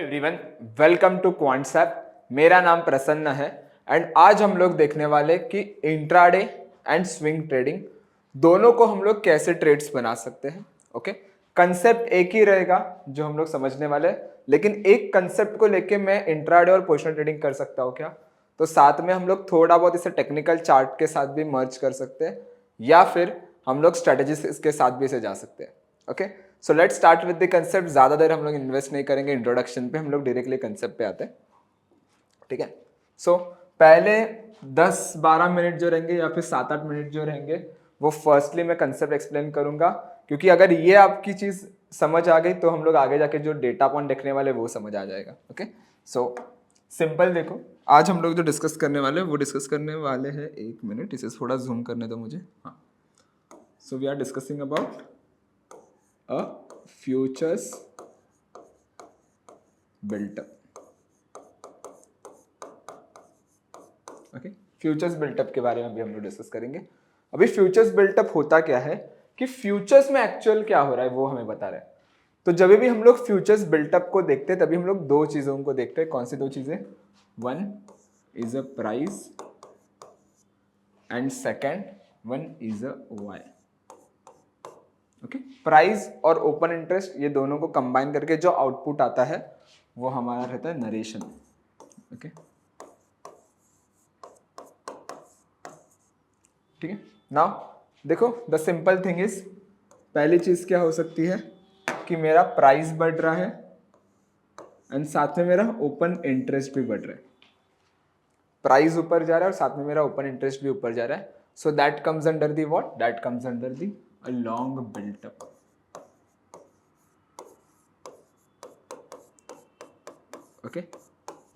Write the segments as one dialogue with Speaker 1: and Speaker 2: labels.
Speaker 1: Everyone, welcome to क्वांट्सएप। मेरा नाम प्रसन्न है एंड आज हम लोग देखने वाले कि इंट्राडे एंड स्विंग ट्रेडिंग दोनों को हम लोग कैसे ट्रेड्स बना सकते हैं। ओके, कंसेप्ट एक ही रहेगा जो हम लोग समझने वाले हैं, लेकिन एक कंसेप्ट को लेके मैं इंट्राडे और पोजिशनल ट्रेडिंग कर सकता हूँ क्या, तो साथ में हम लोग थोड़ा बहुत इसे टेक्निकल चार्ट के साथ भी मर्ज कर सकते हैं या फिर हम लोग स्ट्रेटेजीज के साथ भी इसे जा सकते हैं। Okay, so let's start with the concept. ज्यादा देर हम लोग इन्वेस्ट नहीं करेंगे इंट्रोडक्शन पे, हम लोग डायरेक्टली कंसेप्ट पे आते हैं। ठीक है, सो पहले 10-12 मिनट जो रहेंगे या फिर 7-8 मिनट जो रहेंगे वो फर्स्टली मैं कंसेप्ट एक्सप्लेन करूंगा, क्योंकि अगर ये आपकी चीज समझ आ गई तो हम लोग आगे जाके जो डेटा पॉइंट देखने वाले वो समझ आ जाएगा। ओके, सो सिंपल देखो, आज हम लोग जो डिस्कस करने वाले हैं वो डिस्कस करने वाले हैं, एक मिनट इसे थोड़ा जूम करने दो मुझे। हाँ, so we are discussing about a futures built-up। Okay, futures built up के बारे में भी हम लोग डिस्कस करेंगे। अभी फ्यूचर्स बिल्टअप होता क्या है कि फ्यूचर्स में एक्चुअल क्या हो रहा है वो हमें बता रहा है। तो जब भी हम लोग फ्यूचर्स बिल्टअप को देखते हैं तभी हम लोग दो चीजों को देखते हैं। कौन सी दो चीजें? One is a price and second one is a Y. Okay, price और ओपन इंटरेस्ट ये दोनों को कंबाइन करके जो आउटपुट आता है वो हमारा रहता है नरेशन। ओके, ठीक है। नाउ देखो, द सिंपल थिंग इज, पहली चीज क्या हो सकती है कि मेरा प्राइस बढ़ रहा है एंड साथ में मेरा ओपन इंटरेस्ट भी बढ़ रहा है। प्राइस ऊपर जा रहा है और साथ में मेरा ओपन इंटरेस्ट भी ऊपर जा रहा है। So that comes under the what? That comes under the a long built up. Okay,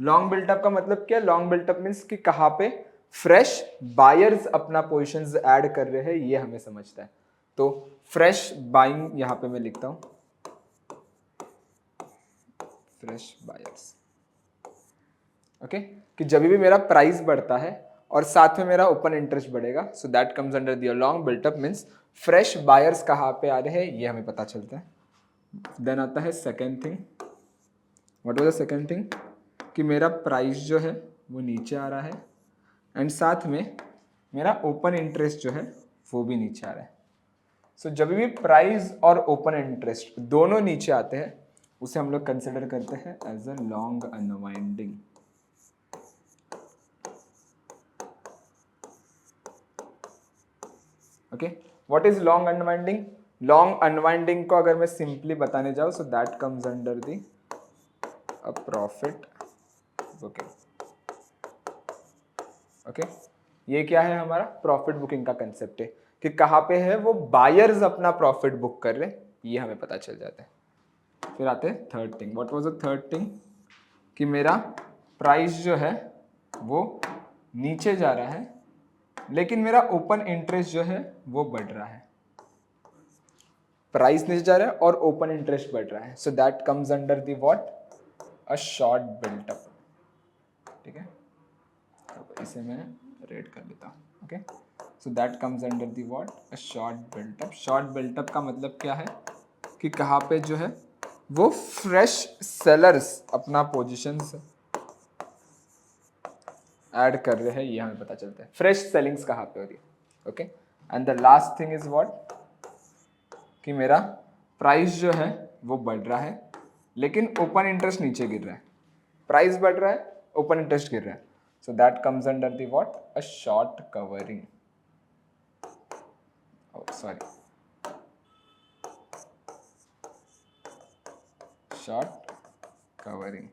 Speaker 1: long built up का मतलब क्या? लॉन्ग बिल्टअप मीन्स कि कहाँ पे फ्रेश बायर्स अपना पोजिशंस ऐड कर रहे हैं, ये हमें समझता है। तो फ्रेश बाइंग यहां पे मैं लिखता हूं, फ्रेश बायर्स। ओके, कि जब भी मेरा प्राइस बढ़ता है और साथ में मेरा ओपन इंटरेस्ट बढ़ेगा, सो that comes under the long built up means fresh buyers कहाँ पे आ रहे हैं ये हमें पता चलता है। देन आता है second thing. What was the second thing? कि मेरा प्राइस जो है वो नीचे आ रहा है एंड साथ में मेरा ओपन इंटरेस्ट जो है वो भी नीचे आ रहा है। सो जब भी प्राइस और ओपन इंटरेस्ट दोनों नीचे आते हैं उसे हम लोग कंसिडर करते हैं as a long unwinding. Okay, what is long unwinding? Long unwinding को अगर मैं सिंपली बताने जाऊं, so that comes under the a profit booking. Okay, ये क्या है? हमारा प्रॉफिट बुकिंग का कंसेप्ट है कि कहाँ पे है वो बायर्स अपना प्रॉफिट बुक कर रहे हैं, ये हमें पता चल जाता है। फिर आते हैं third thing. What was the third thing? कि मेरा प्राइस जो है वो नीचे जा रहा है लेकिन मेरा ओपन इंटरेस्ट जो है वो बढ़ रहा है। प्राइस नीचे जा रहा है और ओपन इंटरेस्ट बढ़ रहा है, so that comes under the what? A short built up. ठीक है, तो इसे मैं रेड कर लेता हूँ। Okay, so that comes under the what? A short built up. Short built up का मतलब क्या है कि कहाँ पे जो है वो फ्रेश सेलर्स अपना पोजीशंस ऐड कर रहे हैं, ये हमें पता चलता है। फ्रेश सेलिंग्स कहाँ पे हो रही है। Okay, and the last thing is what? कि मेरा प्राइस जो है वो बढ़ रहा है लेकिन ओपन इंटरेस्ट नीचे गिर रहा है। प्राइस बढ़ रहा है, ओपन इंटरेस्ट गिर रहा है, so that comes under the what? A short covering. Sorry, short covering.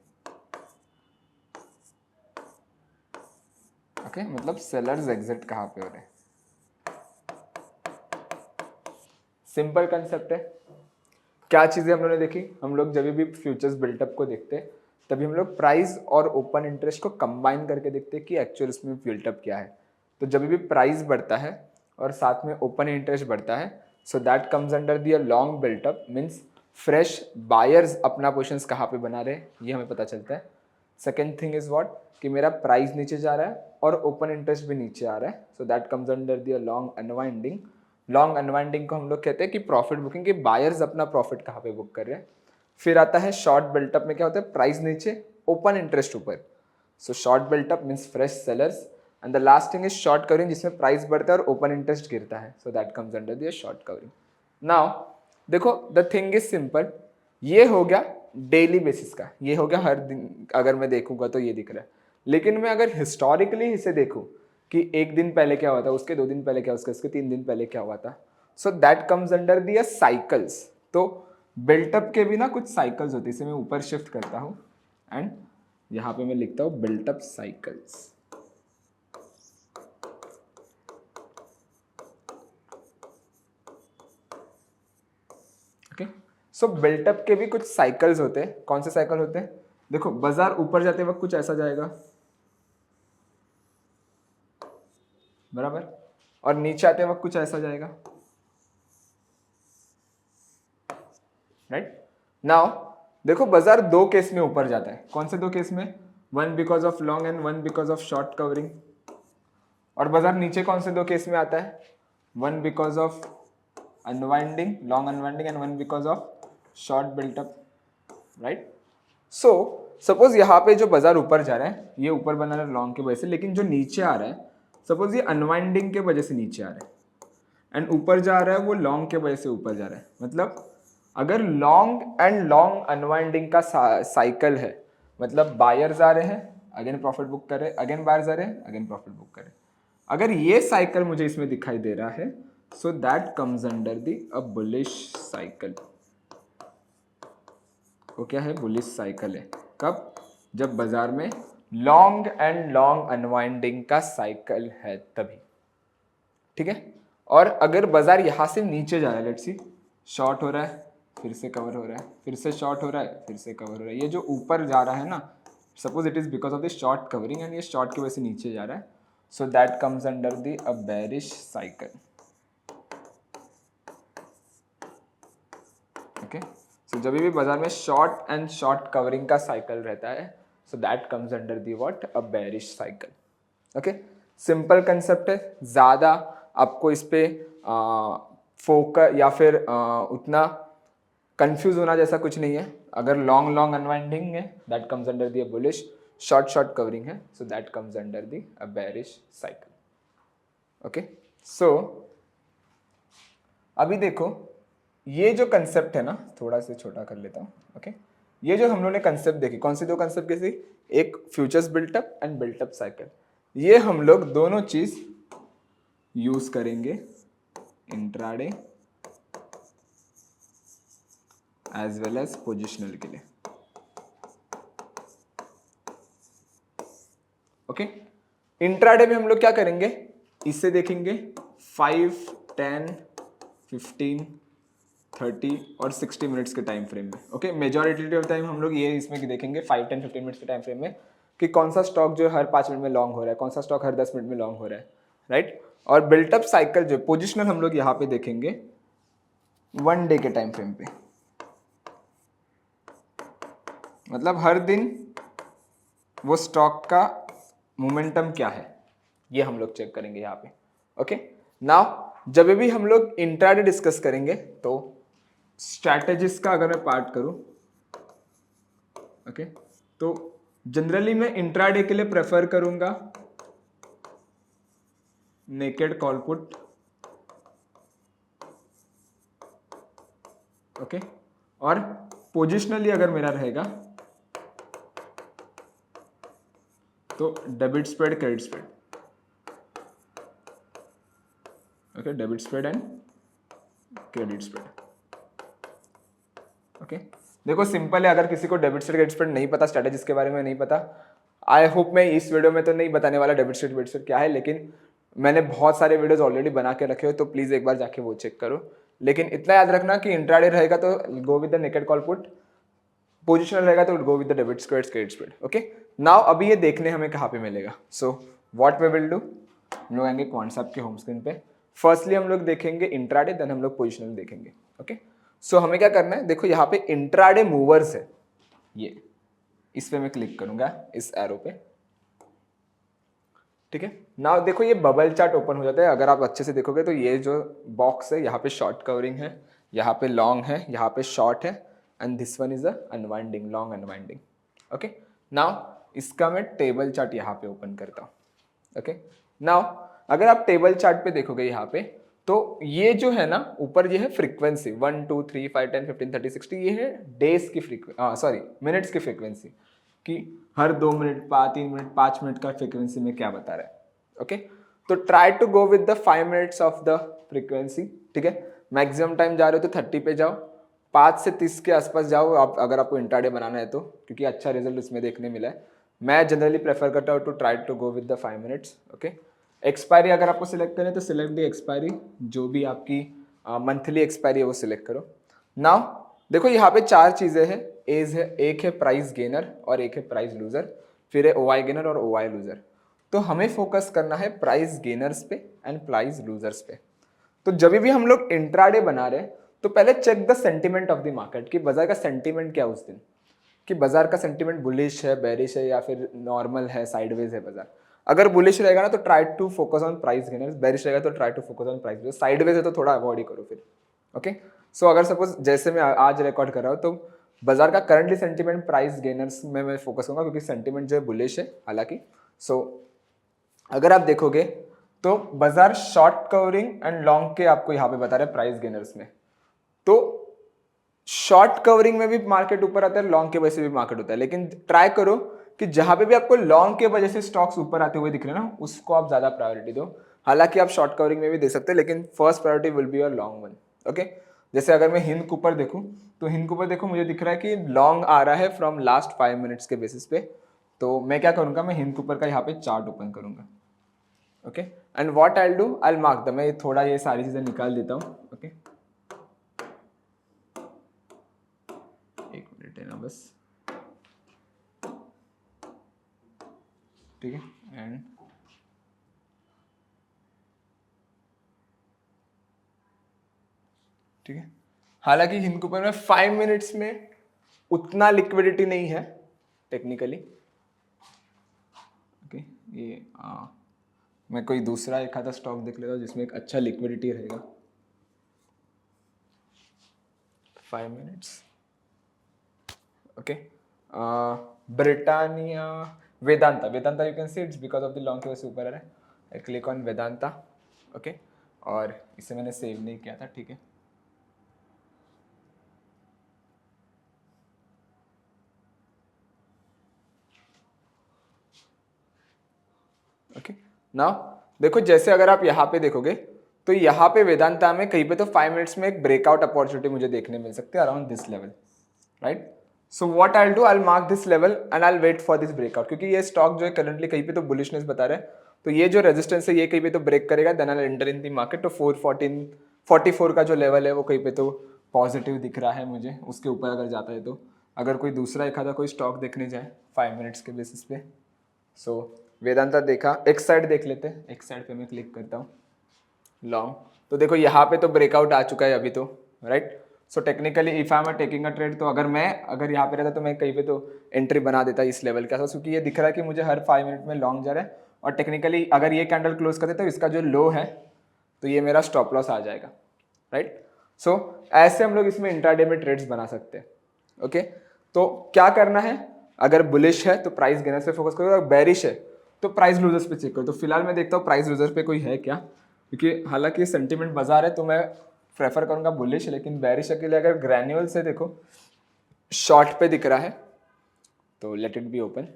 Speaker 1: Okay, मतलब सेलर्स एग्जिट कहाँ पे हो रहे हैं। सिंपल कंसेप्ट है। क्या चीजें हम लोगों ने देखी? हम लोग जब भी फ्यूचर्स बिल्टअप को देखते हैं तभी हम लोग प्राइस और ओपन इंटरेस्ट को कंबाइन करके देखते हैं कि एक्चुअल इसमें बिल्टअप क्या है। तो जब भी प्राइस बढ़ता है और साथ में ओपन इंटरेस्ट बढ़ता है, so that comes under the long built up means fresh buyers अपना पोजिशंस कहाँ पे बना रहे हैं, ये हमें पता चलता है। Second thing is what? कि मेरा प्राइस नीचे जा रहा है और ओपन इंटरेस्ट भी नीचे आ रहा है, so that comes under the long unwinding. Long unwinding को हम लोग कहते हैं कि प्रॉफिट बुकिंग, के बायर्स अपना प्रॉफिट कहाँ पे बुक कर रहे हैं। फिर आता है शॉर्ट बिल्टअप में क्या होता है, प्राइस नीचे ओपन इंटरेस्ट ऊपर, so short built up means fresh sellers, and the last thing is short covering जिसमें प्राइस बढ़ता है और ओपन इंटरेस्ट गिरता है, so that comes under the short covering. Now देखो द थिंग इज सिंपल, ये हो गया डेली बेसिस का, ये हो गया हर दिन अगर मैं देखूंगा तो ये दिख रहा है, लेकिन मैं अगर हिस्टोरिकली इसे देखूं कि एक दिन पहले क्या हुआ था, उसके 2 दिन पहले क्या, उसके 3 दिन पहले क्या हुआ था, सो that comes under the cycles. तो बिल्टअप के भी ना कुछ साइकिल्स होती है, इसे मैं ऊपर शिफ्ट करता हूँ एंड यहाँ पे मैं लिखता हूँ बिल्टअप साइकिल्स। ओके, सो बिल्टअप के भी कुछ साइकिल्स होते हैं। कौन से साइकिल होते हैं, देखो बाजार ऊपर जाते वक्त कुछ ऐसा जाएगा, बराबर, और नीचे आते वक्त कुछ ऐसा जाएगा, राइट। नाउ देखो बाजार 2 केस में ऊपर जाता है, कौन से 2 केस में, one because of long and one because of short covering, और बाजार नीचे कौन से 2 केस में आता है, one because of unwinding, long unwinding, and one because of short built up, right. So suppose यहाँ पे जो बाजार ऊपर जा रहा है ये ऊपर बना रहा है लॉन्ग की वजह से, लेकिन जो नीचे आ रहा है सपोज ये अनवाइंडिंग के वजह से नीचे आ रहा है, एंड ऊपर जा रहा है वो लॉन्ग के वजह से ऊपर जा रहा है। मतलब अगर लॉन्ग एंड लॉन्ग अनवाइंडिंग का साइकिल है, मतलब बायर्स आ रहे हैं अगेन प्रॉफिट बुक कर रहे हैं, अगेन बायर्स आ रहे हैं अगेन प्रॉफिट बुक कर रहे हैं, अगर ये साइकिल मुझे इसमें दिखाई दे रहा है, so that comes under the a bullish cycle. वो क्या है, बुलिश साइकिल है। कब, जब बाजार में लॉन्ग एंड लॉन्ग अनवाइंडिंग का साइकिल है तभी, ठीक है। और अगर बाजार यहां से नीचे जा रहा है, लेट्स सी शॉर्ट हो रहा है फिर से कवर हो रहा है, फिर से शॉर्ट हो रहा है फिर से कवर हो रहा है, ये जो ऊपर जा रहा है ना, suppose it is because of the short covering and ये शॉर्ट की वजह से नीचे जा रहा है, so that comes under the a bearish cycle. Okay, so जब भी बाजार में शॉर्ट एंड शॉर्ट कवरिंग का साइकिल रहता है, so that comes under the what, a bearish cycle. Okay, simple concept है, ज़्यादा आपको इस पे फोकस या फिर उतना कंफ्यूज होना जैसा कुछ नहीं है। अगर लॉन्ग लॉन्ग अनवाइंडिंग है that comes under the bullish, short short covering है so that comes under the a bearish cycle. Okay, so अभी देखो ये जो कंसेप्ट है ना, थोड़ा सा छोटा कर लेता हूँ। ओके, ये जो हम लोगों ने कंसेप्ट देखी, कौन सी 2 कंसेप्ट कैसी, एक futures built up and built up cycle, ये हम लोग दोनों चीज यूज करेंगे intraday as well as positional के लिए। ओके, इंट्राडे में हम लोग क्या करेंगे, इससे देखेंगे 5, 10, 15, 30 और 60 मिनट्स के टाइम फ्रेम में। ओके, मेजॉरिटी ऑफ टाइम हम लोग ये इसमें देखेंगे 5, 10, 15 मिनट्स के टाइम फ्रेम में कि कौन सा स्टॉक जो हर 5 मिनट में लॉन्ग हो रहा है, कौन सा स्टॉक हर 10 मिनट में लॉन्ग हो रहा है, राइट। और बिल्टअप साइकिल जो पोजिशनल हम लोग यहाँ पे देखेंगे 1 डे के टाइम फ्रेम पे, मतलब हर दिन वो स्टॉक का मोमेंटम क्या है ये हम लोग चेक करेंगे यहाँ पे। ओके, नाउ जब भी हम लोग इंट्राडे डिस्कस करेंगे तो स्ट्रैटेजिस का अगर मैं पार्ट करूं, ओके, तो जनरली मैं इंट्राडे के लिए प्रेफर करूंगा नेकेड कॉल पुट। ओके, और पोजिशनली अगर मेरा रहेगा तो debit spread credit spread. Okay, debit spread and credit spread. Okay, देखो सिंपल है, अगर किसी को डेबिट स्प्रेड क्रेडिट स्प्रेड नहीं पता, स्ट्रेटेजीज के बारे में नहीं पता, आई होप मैं इस वीडियो में तो नहीं बताने वाला डेबिट स्प्रेड क्रेडिट स्प्रेड क्या है, लेकिन मैंने बहुत सारे वीडियोस ऑलरेडी बना के रखे हो तो प्लीज एक बार जाके वो चेक करो। लेकिन इतना याद रखना कि इंट्राडे रहेगा तो go with the naked call put, positional रहेगा तो go with the debit spread credit spread. Okay, now अभी ये देखने हमें कहाँ पे मिलेगा, so what we will do, हम लोग आएंगे क्वांट्सएप के होम स्क्रीन पे, फर्स्टली हम लोग देखेंगे इंट्राडे, देन हम लोग पोजिशनल देखेंगे। ओके, सो हमें क्या करना है, देखो यहाँ पे इंट्राडे मूवर्स है, ये इस पे मैं क्लिक करूंगा इस एरो पे, ठीक है। नाउ देखो ये बबल चार्ट ओपन हो जाता है, अगर आप अच्छे से देखोगे तो ये जो बॉक्स है यहाँ पे शॉर्ट कवरिंग है, यहाँ पे लॉन्ग है, यहाँ पे शॉर्ट है, and this one is a unwinding, long unwinding. Okay, now इसका मैं टेबल चार्ट यहाँ पे ओपन करता हूँ। ओके, नाउ अगर आप टेबल चार्ट पे देखोगे यहाँ पे, तो ये जो है ना ऊपर ये है फ्रीक्वेंसी 1 2 3 5 10 15 30 60, ये है डेज की फ्रीक्वेंसी, सॉरी मिनट्स की फ्रीक्वेंसी, कि हर 2 मिनट 3 मिनट 5 मिनट का फ्रीक्वेंसी में क्या बता रहा है। ओके, तो try to go with the 5 minutes of the frequency. ठीक है, मैक्सिमम टाइम जा रहे हो तो 30 पे जाओ, 5 से 30 के आसपास जाओ आप, अगर आपको इंट्राडे बनाना है तो, क्योंकि अच्छा रिजल्ट इसमें देखने मिला है। मैं जनरली प्रेफर करता हूँ to try to go with the 5 minutes. Okay, expiry अगर आपको सिलेक्ट करें तो सिलेक्ट दी एक्सपायरी, जो भी आपकी मंथली एक्सपायरी है वो सिलेक्ट करो। नाउ देखो यहाँ पे 4 चीजें हैं, एज है, एक है प्राइस गेनर और एक है प्राइस लूजर, फिर है ओआई गेनर और ओआई लूजर। तो हमें फोकस करना है प्राइस गेनर्स पे एंड प्राइस लूजर्स पे। तो जब भी हम लोग इंट्राडे बना रहे हैं तो पहले check the sentiment of the market, कि बाजार का सेंटीमेंट क्या है उस दिन, कि बाजार का सेंटीमेंट बुलिश है, बेरिश है, या फिर नॉर्मल है, साइडवेज है बाजार। अगर बुलिश रहेगा ना तो try to focus on price gainers, bearish रहेगा तो try to focus on price losers, sideways है तो थोड़ा अवॉइड ही करो फिर। ओके, सो अगर सपोज जैसे मैं आज रिकॉर्ड कर रहा हूँ तो बाजार का करंटली सेंटीमेंट प्राइस गेनर्स में मैं फोकस करूंगा, क्योंकि सेंटीमेंट जो है बुलिश है हालांकि। सो अगर आप देखोगे तो बाजार शॉर्ट कवरिंग एंड लॉन्ग के आपको यहाँ पे बता रहे हैं प्राइस गेनर्स में। तो शॉर्ट कवरिंग में भी मार्केट ऊपर आता है, लॉन्ग के वजह से भी मार्केट होता है, लेकिन ट्राई करो कि जहां पे भी आपको लॉन्ग के वजह से स्टॉक्स ऊपर आते हुए दिख रहे हैं ना, उसको आप ज्यादा प्रायोरिटी दो। हालांकि आप शॉर्ट कवरिंग में भी दे सकते हैं, लेकिन first priority will be your long one. Okay, जैसे अगर मैं हिंद कूपर देखूं तो हिंद कूपर देखो मुझे दिख रहा है कि लॉन्ग आ रहा है फ्रॉम लास्ट 5 मिनट्स के बेसिस पे। तो मैं क्या करूंगा, मैं हिंद कूपर का यहाँ पे चार्ट ओपन करूंगा। Okay, and what I will do, I will mark the, मैं थोड़ा ये सारी चीजें निकाल देता हूँ। ओके, एक मिनट है ना बस। ठीक है, एंड ठीक है, हालांकि हिंद कूपर में 5 मिनट्स में उतना लिक्विडिटी नहीं है टेक्निकली। ओके, ये मैं कोई दूसरा एक आधा स्टॉक देख लेता हूँ जिसमें एक अच्छा लिक्विडिटी रहेगा। 5 minutes. Okay, Britannia, Vedanta, Vedanta you can see it's because of the long के वजह से ऊपर आ रहा है। आई क्लिक ऑन वेदांता। ओके, और इसे मैंने सेव नहीं किया था। ठीक है, ओके, नाउ देखो जैसे अगर आप यहाँ पे देखोगे तो यहाँ पे वेदांता में कहीं पे तो 5 मिनट्स में एक ब्रेकआउट अपॉर्चुनिटी मुझे देखने मिल सकती है around this level, right. So what I will do, I will mark this level and I will wait for this breakout, क्योंकि ये स्टॉक जो है करंटली कहीं पे तो बुलिशनेस बता रहा है, तो ये जो रेजिस्टेंस है ये कहीं पे तो ब्रेक करेगा, then I will enter in the market. तो 444 का जो लेवल है वो कहीं पे तो पॉजिटिव दिख रहा है मुझे, उसके ऊपर अगर जाता है तो। अगर कोई दूसरा एक आधा कोई स्टॉक देखने जाए 5 मिनट्स के बेसिस पे, सो वेदांता देखा, एक साइड देख लेते हैं, एक साइड पे मैं क्लिक करता हूँ लॉन्ग। तो देखो यहाँ पे तो ब्रेकआउट आ चुका है अभी तो, right. So technically if I am taking a trade, तो अगर यहाँ पे रहता तो मैं कहीं पे तो एंट्री बना देता इस लेवल के आसपास, क्योंकि ये दिख रहा है कि मुझे हर 5 मिनट में लॉन्ग जा रहा है। और टेक्निकली अगर ये कैंडल क्लोज कर देता तो इसका जो लो है तो ये मेरा स्टॉप लॉस आ जाएगा, राइट। सो ऐसे हम लोग इसमें इंट्राडे में ट्रेड्स बना सकते हैं। ओके, तो क्या करना है, अगर बुलिश है तो प्राइस गेनर पे फोकस करो, अगर बेरिश है तो प्राइस लूजर्स पे चेक करो। तो फिलहाल मैं देखता हूँ प्राइस लूजर पे कोई है क्या, क्योंकि हालांकि सेंटीमेंट बाजार है तो मैं प्रेफर करूंगा बुलिश, लेकिन बेरिश के लिए अगर ग्रैन्यूअल से देखो शॉर्ट पे दिख रहा है तो लेट इट बी ओपन।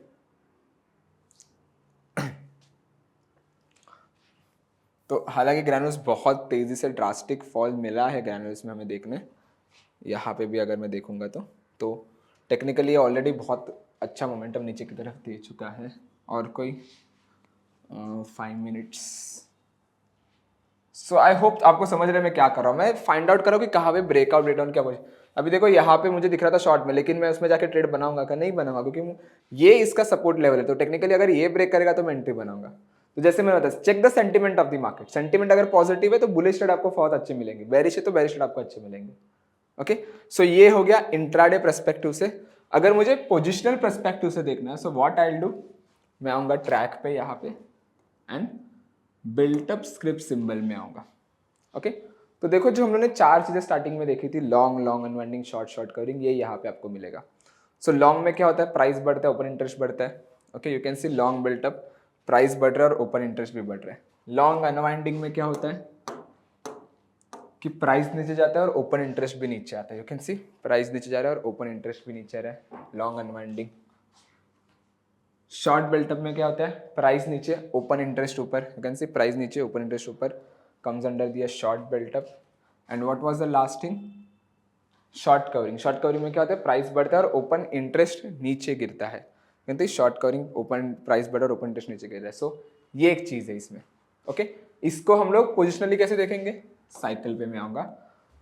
Speaker 1: तो हालांकि ग्रैन्यूल्स बहुत तेजी से ड्रास्टिक फॉल मिला है ग्रैन्यूल्स में हमें देखने, यहाँ पे भी अगर मैं देखूंगा तो टेक्निकली ऑलरेडी बहुत अच्छा मोमेंटम नीचे की तरफ दे चुका है। और कोई 5 मिनट्स। सो आई होप आपको समझ रहे हैं मैं क्या कर रहा हूँ, मैं फाइंड आउट कर रहा हूँ कि कहाँ पे ब्रेकआउट रिटर्न क्या पोजीशन। अभी देखो यहाँ पे मुझे दिख रहा था शॉर्ट में, लेकिन मैं उसमें जाके ट्रेड बनाऊंगा क्या, नहीं बनाऊंगा, क्योंकि ये इसका सपोर्ट लेवल है। तो टेक्निकली अगर ये ब्रेक करेगा तो मैं एंट्री बनाऊंगा। तो जैसे मैंने बताया, check the sentiment of the market. Sentiment अगर पॉजिटिव है तो बुलिश ट्रेड आपको बहुत अच्छे मिलेंगे, बेरिश है तो बेरिश ट्रेड आपको अच्छे मिलेंगे। ओके, सो ये हो गया इंट्राडे पर्सपेक्टिव से। अगर मुझे पोजिशनल पर्सपेक्टिव से देखना है, so what I will do, मैं आऊंगा ट्रैक पे यहाँ पे and built up script symbol में आऊंगा। ओके, तो देखो जो हम लोगों ने 4 चीजें स्टार्टिंग में देखी थी, long long unwinding, short short covering, ये यहाँ पे आपको मिलेगा। सो लॉन्ग में क्या होता है, प्राइस बढ़ता है, ओपन इंटरेस्ट बढ़ता है। Okay, you can see long built up, price बढ़ रहा है और ओपन इंटरेस्ट भी बढ़ रहा है। लॉन्ग अनवाइंडिंग में क्या होता है कि प्राइस नीचे जाता है और ओपन इंटरेस्ट भी नीचे आता है। यू कैन सी प्राइस नीचे जा रहा है और ओपन इंटरेस्ट भी नीचे आ रहा है, लॉन्ग अनवाइंडिंग। शॉर्ट बिल्टअप में क्या होता है, प्राइस नीचे ओपन इंटरेस्ट ऊपर, यू कैन सी प्राइस नीचे ओपन इंटरेस्ट ऊपर, कम्स अंडर दिया short built up. And what was the last thing, short covering. Short covering में क्या होता है, प्राइस बढ़ता है और ओपन इंटरेस्ट नीचे गिरता है, क्योंकि शॉर्ट कवरिंग ओपन प्राइस बढ़ा और ओपन इंटरेस्ट नीचे गिर रहा है। सो ये एक चीज़ है इसमें। ओके, इसको हम लोग पोजिशनली कैसे देखेंगे, साइकिल पे मैं आऊँगा।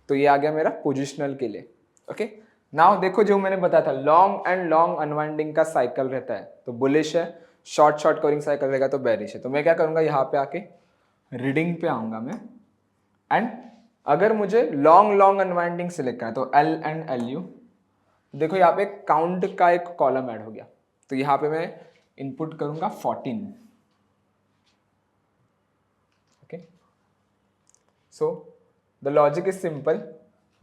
Speaker 1: तो ये आ गया मेरा पोजिशनल के लिए। ओके, नाउ देखो जो मैंने बताया था, लॉन्ग एंड लॉन्ग अनवाइंडिंग का साइकिल रहता है तो बुलिश है, शॉर्ट शॉर्ट कवरिंग साइकिल रहेगा तो बेरिश है। तो मैं क्या करूँगा, यहाँ पे आके रीडिंग पे आऊँगा मैं, एंड अगर मुझे लॉन्ग लॉन्ग अनवाइंडिंग सेलेक्ट करना है तो एल एंड एल यू, देखो यहाँ पे काउंट का एक कॉलम ऐड हो गया, तो यहाँ पे मैं इनपुट करूंगा 14। Okay, so the logic is simple.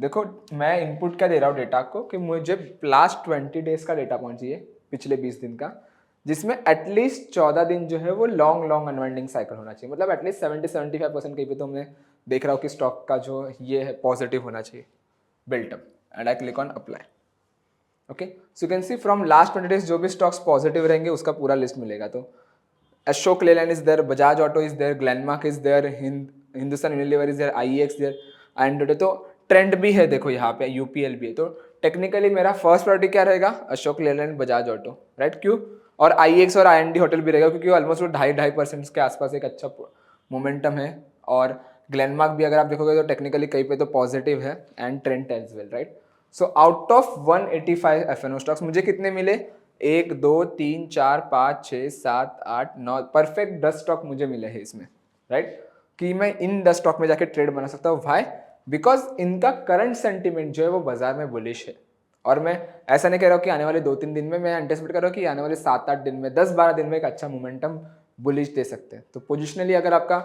Speaker 1: देखो मैं इनपुट क्या दे रहा हूँ डेटा को, कि मुझे लास्ट 20 डेज का डेटा पॉइंट चाहिए, पिछले 20 दिन का, जिसमें एटलीस्ट 14 दिन जो है वो लॉन्ग लॉन्ग अनवाइंडिंग साइकिल होना चाहिए। मतलब एटलीस्ट 70-75% कहीं पे तो मैं देख रहा हूँ कि स्टॉक का जो ये है पॉजिटिव होना चाहिए, built up. And I click on apply. Okay, so you can see from last 20 days जो भी स्टॉक्स पॉजिटिव रहेंगे उसका पूरा लिस्ट मिलेगा। तो Ashok Leyland is there, Bajaj auto is there, Glenmark is there, Hindustan Unilever is there, IEX there, and तो trend भी है, देखो यहाँ पे यूपीएल भी है। तो टेक्निकली मेरा फर्स्ट प्रायोरिटी क्या रहेगा, अशोक लेलैंड, बजाज ऑटो, राइट। क्यों, और आईईएक्स और आईएनडी होटल भी रहेगा, क्योंकि ऑलमोस्ट वो 2.5% के आसपास एक अच्छा मोमेंटम है। और ग्लेनमार्क भी अगर आप देखोगे तो टेक्निकली कहीं पे तो पॉजिटिव है, and trend as well, right. So out of 185 FNO stocks मुझे कितने मिले, 1 2 3 4 5 6 7 8 9, परफेक्ट 10 स्टॉक मुझे मिले हैं इसमें, राइट। कि मैं इन 10 स्टॉक में जाके ट्रेड बना सकता हूँ। व्हाई, बिकॉज इनका करंट सेंटीमेंट जो है वो बाजार में बुलिश है। और मैं ऐसा नहीं कह रहा हूँ कि आने वाले 2-3 दिन में, मैं एंटिसिपेट कर रहा हूँ कि आने वाले 7-8 दिन में, 10-12 दिन में एक अच्छा मोमेंटम बुलिश दे सकते हैं। तो पोजिशनली अगर आपका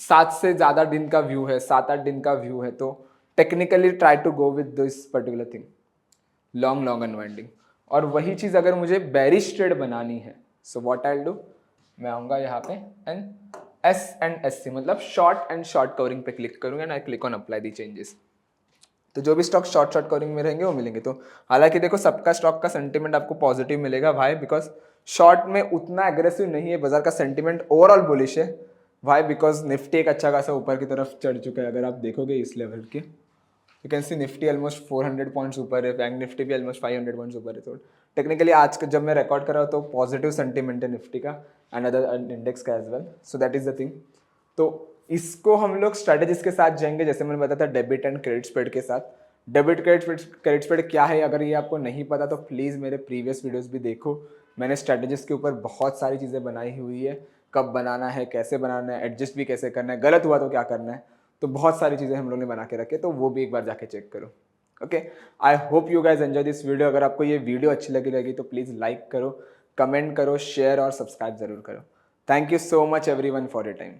Speaker 1: 7 से ज़्यादा दिन का व्यू है, 7-8 दिन का व्यू है, तो technically try to go with this particular thing, long long unwinding. और वही चीज़ अगर मुझे बेरिश ट्रेड बनानी है, so what I will do, मैं आऊँगा यहाँ पे and S and S C, मतलब शॉर्ट एंड शॉर्ट कवरिंग पे क्लिक करूँगा and I click on apply the changes. तो जो भी स्टॉक शॉर्ट शॉर्ट कवरिंग में रहेंगे वो मिलेंगे। तो हालांकि देखो सबका स्टॉक का सेंटीमेंट आपको पॉजिटिव मिलेगा, भाई बिकॉज शॉर्ट में उतना एग्रेसिव नहीं है, बाजार का सेंटीमेंट ओवरऑल बुलिश है। भाई बिकॉज निफ्टी एक अच्छा खासा ऊपर की तरफ चढ़ चुका है, अगर आप देखोगे इस लेवल के, you can see Nifty almost 400 points ऊपर है, बैंक निफ्टी भी ऑलमोस्ट 500 पॉइंट्स ऊपर है। तो टेक्निकली आज का जब मैं रिकॉर्ड कर रहा हूँ तो पॉजिटिव सेंटीमेंट है निफ्टी का and other index as well so. That is the द थिंग। तो इसको हम लोग स्ट्रेटेजीज के साथ जाएंगे, जैसे मैंने बताया था डेबिट एंड क्रेडिट स्प्रेड के साथ। डेबिट क्रेडिट स्प्रेड क्या है, अगर ये आपको नहीं पता तो प्लीज़ मेरे प्रीवियस वीडियोस भी देखो। मैंने स्ट्रेटेजीज के ऊपर बहुत सारी चीज़ें बनाई हुई है, कब बनाना है, कैसे बनाना है, एडजस्ट भी कैसे करना है, गलत हुआ तो क्या करना है, तो बहुत सारी चीज़ें हम लोग ने बना के रखे, तो वो भी एक बार जाके चेक करो। Okay, I hope you guys enjoy this video. अगर आपको ये वीडियो अच्छी लगी तो प्लीज़ लाइक करो, कमेंट करो, शेयर और सब्सक्राइब जरूर करो। Thank you so much everyone for your time.